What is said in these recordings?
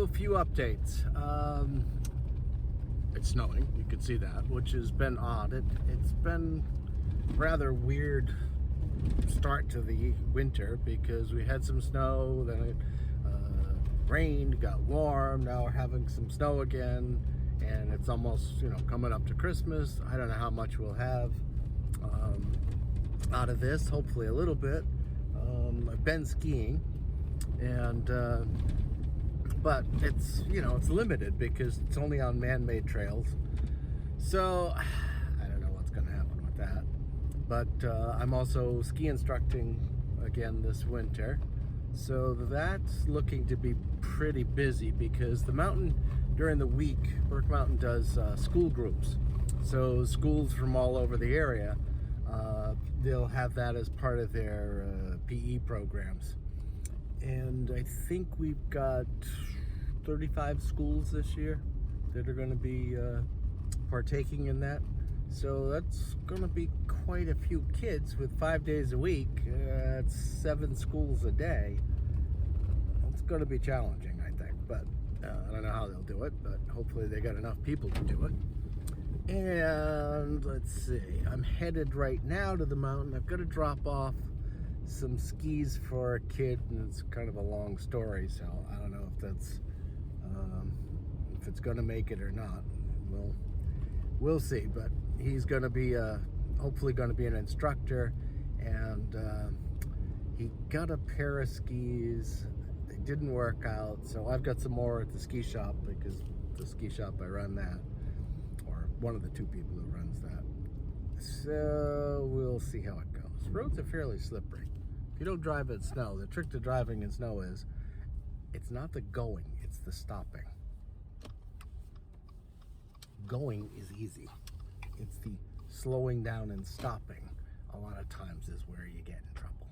a few updates. It's snowing, you can see that, which has been odd. It's been rather weird start to the winter because we had some snow, then it rained, got warm, now we're having some snow again, and it's almost, coming up to Christmas. I don't know how much we'll have out of this, hopefully a little bit. I've been skiing, and but it's it's limited because it's only on man-made trails, so I don't know what's going to happen with that. But I'm also ski instructing again this winter, so that's looking to be pretty busy because the mountain during the week, Burke Mountain does school groups, so schools from all over the area, they'll have that as part of their PE programs. And I think we've got 35 schools this year that are going to be partaking in that. So that's going to be quite a few kids with 5 days a week. That's 7 schools a day. It's going to be challenging, I think. But I don't know how they'll do it, but hopefully they got enough people to do it. And let's see, I'm headed right now to the mountain. I've got to drop off some skis for a kid, and it's kind of a long story, so I don't know if that's if it's gonna make it or not. We'll see, but he's gonna be hopefully gonna be an instructor, and he got a pair of skis. They didn't work out, so I've got some more at the ski shop because the ski shop I run that, or one of the 2 people who runs that. So we'll see how it goes. Roads are fairly slippery. If you don't drive in snow, the trick to driving in snow is it's not the going, it's the stopping. Going is easy. It's the slowing down and stopping a lot of times is where you get in trouble.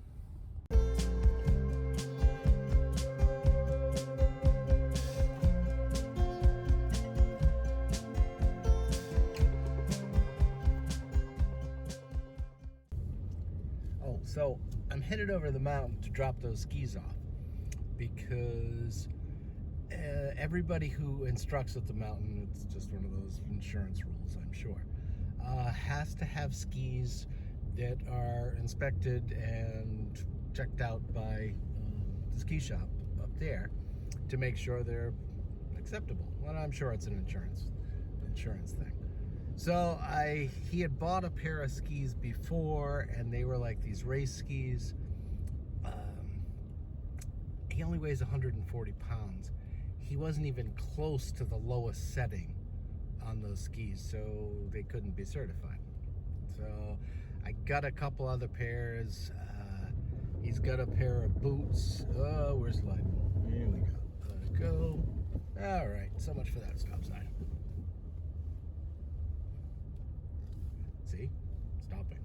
So I'm headed over the mountain to drop those skis off because everybody who instructs at the mountain, it's just one of those insurance rules, I'm sure, has to have skis that are inspected and checked out by the ski shop up there to make sure they're acceptable. Well, I'm sure it's an insurance thing. So he had bought a pair of skis before, and they were like these race skis. He only weighs 140 pounds. He wasn't even close to the lowest setting on those skis, so they couldn't be certified. So I got a couple other pairs. He's got a pair of boots. Oh, where's the light? Here we go. Let it go. All right, so much for that stop sign. See? Stopping.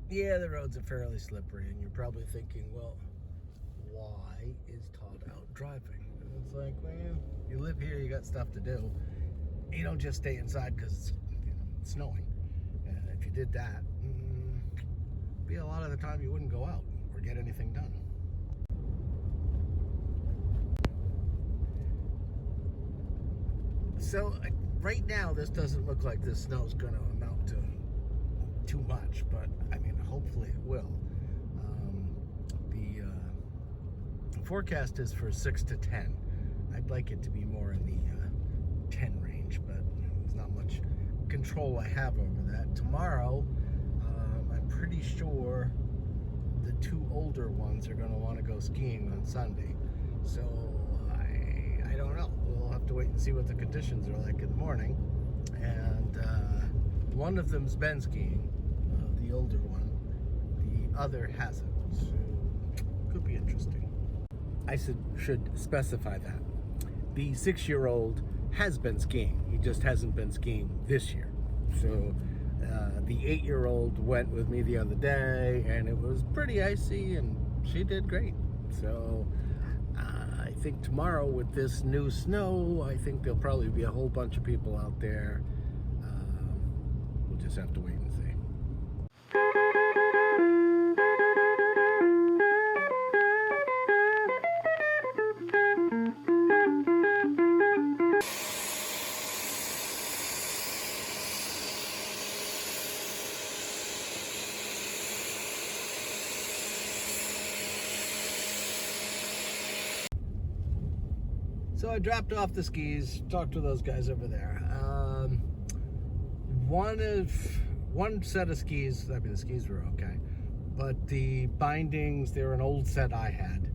Yeah, the roads are fairly slippery, and you're probably thinking, well, why is Todd out driving? And it's like, well, you live here, you got stuff to do. You don't just stay inside because it's snowing. And if you did that, it'd be a lot of the time you wouldn't go out or get anything done. So right now, this doesn't look like this snow is going to amount to too much, but I mean, hopefully it will. The forecast is for 6 to 10. I'd like it to be more in the 10 range, but there's not much control I have over that. Tomorrow, I'm pretty sure the 2 older ones are going to want to go skiing on Sunday. So I don't know. We'll have to wait and see what the conditions are like in the morning. And one of them's been skiing, the older one. The other hasn't. So could be interesting. I should specify that. The 6-year-old has been skiing. He just hasn't been skiing this year. So the 8-year-old went with me the other day, and it was pretty icy, and she did great. So I think tomorrow with this new snow, I think there'll probably be a whole bunch of people out there. We'll just have to wait and see. So I dropped off the skis, talked to those guys over there. One set of skis, I mean the skis were okay, but the bindings, they were an old set I had.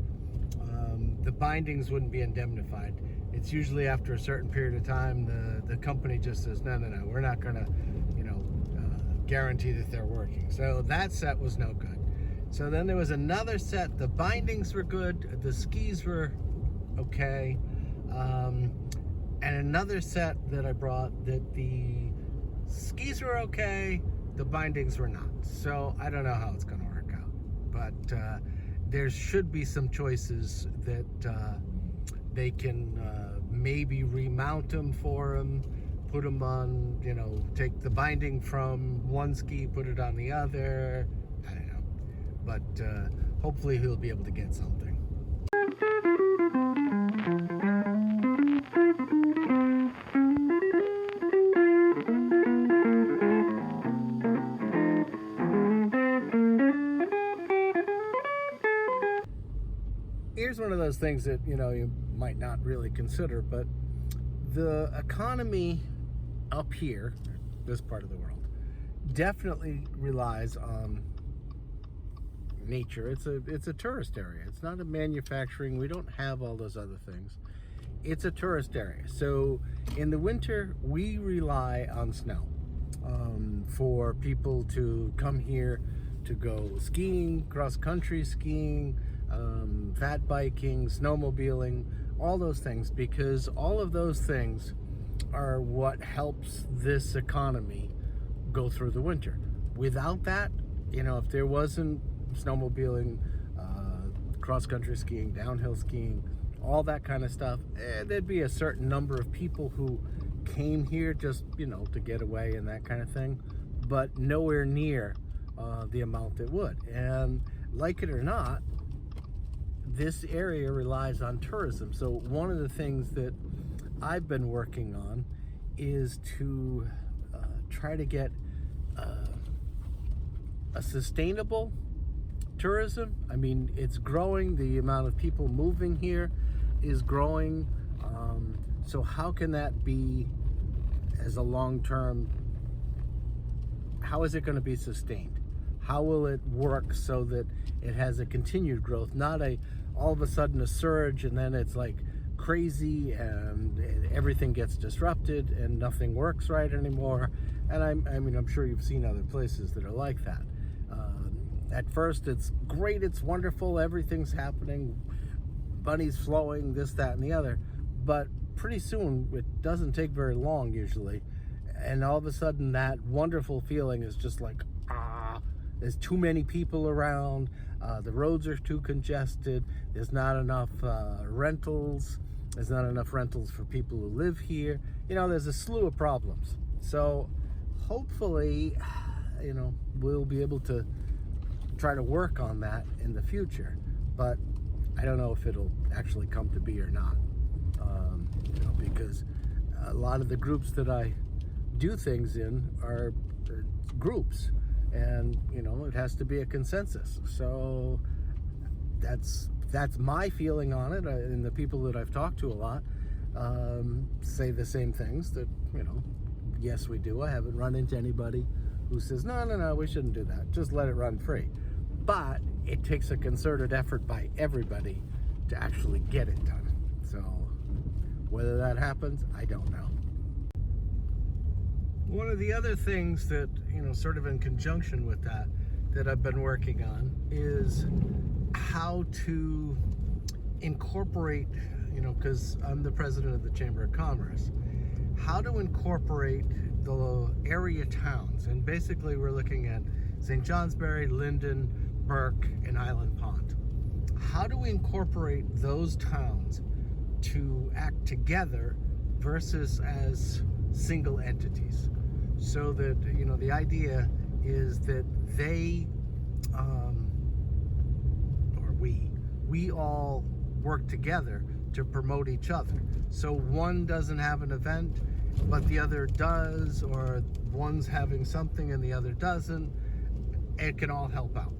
The bindings wouldn't be indemnified. It's usually after a certain period of time, the company just says, no, we're not gonna, guarantee that they're working. So that set was no good. So then there was another set, the bindings were good, the skis were okay, and another set that I brought that the skis were okay, the bindings were not. So I don't know how it's gonna work out, but there should be some choices that they can maybe remount them for him, put them on, take the binding from one ski, put it on the other. I don't know, but hopefully he'll be able to get something. Here's one of those things that you might not really consider, but the economy up here, this part of the world, definitely relies on nature. It's a tourist area. It's not a manufacturing. We don't have all those other things. It's a tourist area. So in the winter, we rely on snow for people to come here to go skiing, cross-country skiing, fat biking, snowmobiling, all those things, because all of those things are what helps this economy go through the winter. Without that, if there wasn't snowmobiling, cross-country skiing, downhill skiing, all that kind of stuff, there'd be a certain number of people who came here just, to get away and that kind of thing, but nowhere near the amount that would. And like it or not, this area relies on tourism. So one of the things that I've been working on is to try to get a sustainable tourism. I mean, it's growing. The amount of people moving here is growing. So how can that be as a long-term, how is it going to be sustained? How will it work so that it has a continued growth, not all of a sudden a surge and then it's like crazy and everything gets disrupted and nothing works right anymore. And I'm sure you've seen other places that are like that. At first it's great, it's wonderful, everything's happening, money's flowing, this, that, and the other. But pretty soon, it doesn't take very long usually, and all of a sudden that wonderful feeling is just like, there's too many people around, the roads are too congested, there's not enough rentals, there's not enough rentals for people who live here. There's a slew of problems. So hopefully, we'll be able to try to work on that in the future. But I don't know if it'll actually come to be or not, because a lot of the groups that I do things in are groups. And it has to be a consensus. So that's my feeling on it, and the people that I've talked to a lot say the same things, that yes, we do. I haven't run into anybody who says no, we shouldn't do that, just let it run free. But it takes a concerted effort by everybody to actually get it done. So whether that happens, I don't know. One of the other things that, sort of in conjunction with that I've been working on is how to incorporate, because I'm the president of the Chamber of Commerce, how to incorporate the area towns. And basically we're looking at St. Johnsbury, Linden, Burke, and Island Pond. How do we incorporate those towns to act together versus as single entities? So that, the idea is that they, or we all work together to promote each other. So one doesn't have an event, but the other does, or one's having something and the other doesn't. It can all help out.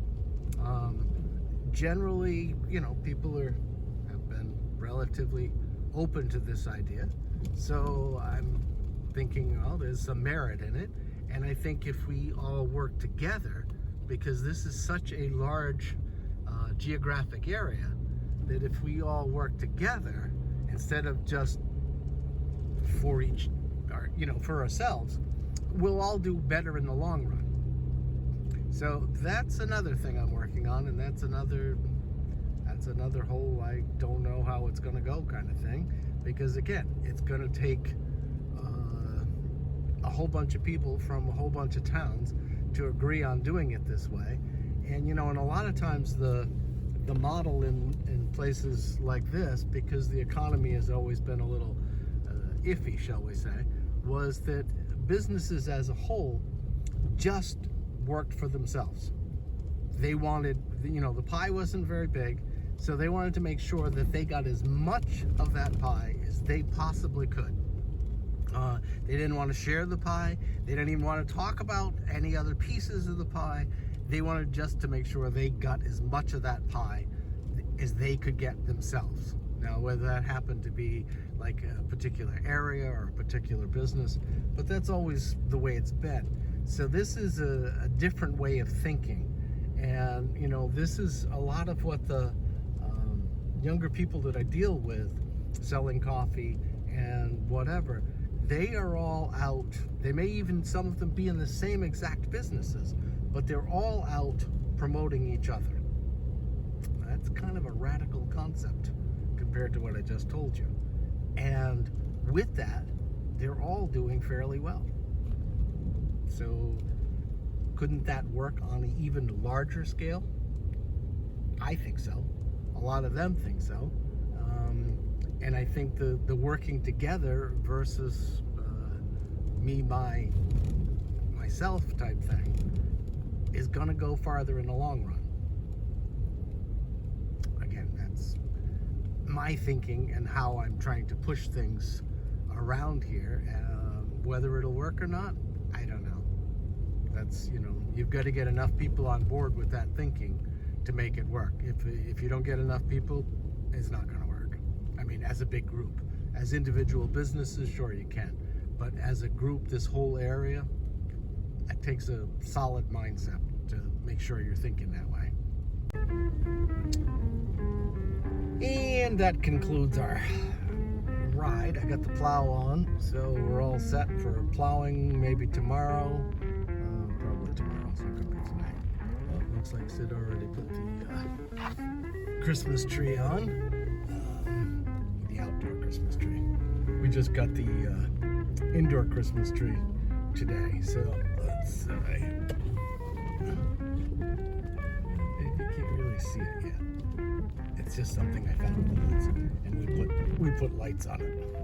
Generally, people have been relatively open to this idea. So I'm thinking, well, there's some merit in it. And I think if we all work together, because this is such a large geographic area, that if we all work together, instead of just for each, or, you know, for ourselves, we'll all do better in the long run. So that's another thing I'm working on, and that's another whole I don't know how it's going to go kind of thing, because again, it's going to take a whole bunch of people from a whole bunch of towns to agree on doing it this way. And you know, and a lot of times the model in places like this, because the economy has always been a little iffy, shall we say, was that businesses as a whole just worked for themselves. They wanted, you know, the pie wasn't very big, so they wanted to make sure that they got as much of that pie as they possibly could. They didn't want to share the pie. They didn't even want to talk about any other pieces of the pie. They wanted just to make sure they got as much of that pie as they could get themselves. Now, whether that happened to be like a particular area or a particular business, but that's always the way it's been. So this is a different way of thinking. And, you know, this is a lot of what the younger people that I deal with, selling coffee and whatever, they are all out. They may even, some of them, be in the same exact businesses, but they're all out promoting each other. That's kind of a radical concept compared to what I just told you. And with that, they're all doing fairly well. So couldn't that work on an even larger scale? I think so. A lot of them think so. And I think the working together versus me by myself type thing is going to go farther in the long run. Again, that's my thinking and how I'm trying to push things around here. Whether it'll work or not, I don't know. That's, you know, you've got to get enough people on board with that thinking to make it work. If you don't get enough people, it's not going to work. I mean, as a big group. As individual businesses, sure you can. But as a group, this whole area, it takes a solid mindset to make sure you're thinking that way. And that concludes our ride. I got the plow on, so we're all set for plowing maybe tomorrow. Probably tomorrow, it's not gonna be tonight. Well, it looks like Sid already put the Christmas tree on. The outdoor Christmas tree. We just got the indoor Christmas tree today, so let's you can't really see it yet. It's just something I found in the woods, and we put lights on it.